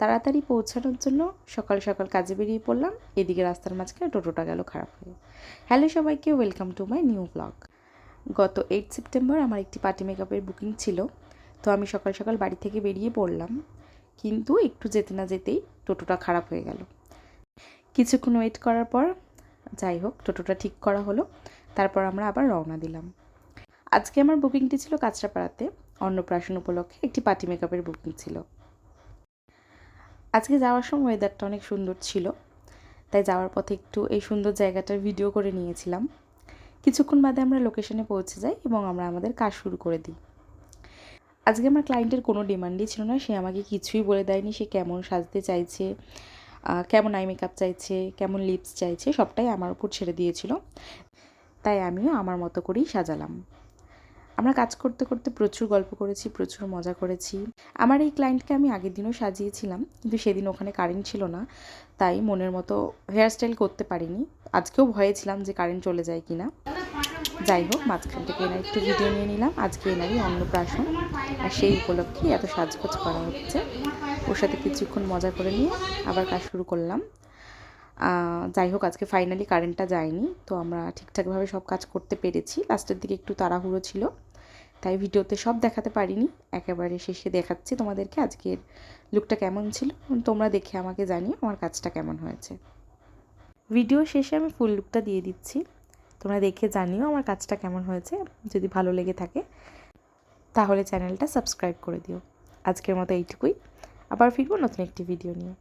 তাড়াতাড়ি পৌঁছানোর জন্য সকাল সকাল কাজে বেরিয়ে পড়লাম। এদিকে রাস্তার মাঝখানে টোটোটা গেল খারাপ হয়ে। হ্যালো সবাইকে, welcome to my new blog. গত 8 সেপ্টেম্বর আমার একটি পার্টি মেকআপের বুকিং ছিল, তো আমি সকাল সকাল বাড়ি থেকে বেরিয়ে পড়লাম, কিন্তু একটু যেতে না যেতেই টোটোটা খারাপ হয়ে গেল। কিছুক্ষণ ওয়েট করার পর যাই হোক টোটোটা ঠিক করা হলো, তারপর আমরা আবার রওনা দিলাম। আজকে আমার বুকিংটি ছিল কাঁচরাপাড়াতে, অন্নপ্রাশন উপলক্ষে একটি পার্টি মেকআপের বুকিং ছিল। আজকে যাওয়ার সময় ওয়েদারটা অনেক সুন্দর ছিল, তাই যাওয়ার পথে একটু এই সুন্দর জায়গাটার ভিডিও করে নিয়েছিলাম। কিছুক্ষণ বাদে আমরা লোকেশনে পৌঁছে যাই এবং আমরা আমাদের কাজ শুরু করে দিই। আজকে আমার ক্লায়েন্টের কোনো ডিমান্ডই ছিল না, সে আমাকে কিছুই বলে দেয়নি সে কেমন সাজতে চাইছে, কেমন আই মেকআপ চাইছে, কেমন লিপস চাইছে, সবটাই আমার উপর ছেড়ে দিয়েছিল। তাই আমিও আমার মতো করেই সাজালাম। আমরা কাজ করতে করতে প্রচুর গল্প করেছি, প্রচুর মজা করেছি। আমার এই ক্লায়েন্টকে আমি আগের দিনও সাজিয়েছিলাম, কিন্তু সেদিন ওখানে কারেন্ট ছিল না, তাই মনের মতো হেয়ারস্টাইল করতে পারিনি। আজকেও ভয়ে ছিলাম যে কারেন্ট চলে যায় কি না। যাই হোক, মাঝখান থেকে এনার একটু ভিডিও নিয়ে নিলাম। আজকে এনারই অন্নপ্রাশন, আর সেই উপলক্ষে এত সাজগোজ করা হচ্ছে। ওর সাথে কিছুক্ষণ মজা করে নিয়ে আবার কাজ শুরু করলাম। যাই হোক, আজকে ফাইনালি কারেন্টটা যায়নি, তো আমরা ঠিকঠাকভাবে সব কাজ করতে পেরেছি। লাস্টের দিকে একটু তাড়াহুড়ো ছিল, তাই ভিডিওতে সব দেখাতে পারিনি। একেবারে শেষে দেখাচ্ছি তোমাদেরকে আজকের লুকটা কেমন ছিল। তোমরা দেখে আমাকে জানিও আমার কাজটা কেমন হয়েছে। ভিডিও শেষে আমি ফুল লুকটা দিয়ে দিচ্ছি, তোমরা দেখে জানিও আমার কাজটা কেমন হয়েছে। যদি ভালো লেগে থাকে তাহলে চ্যানেলটা সাবস্ক্রাইব করে দিও। আজকের মতো এইটুকুই, আবার ফিরবো নতুন একটি ভিডিও নিয়ে।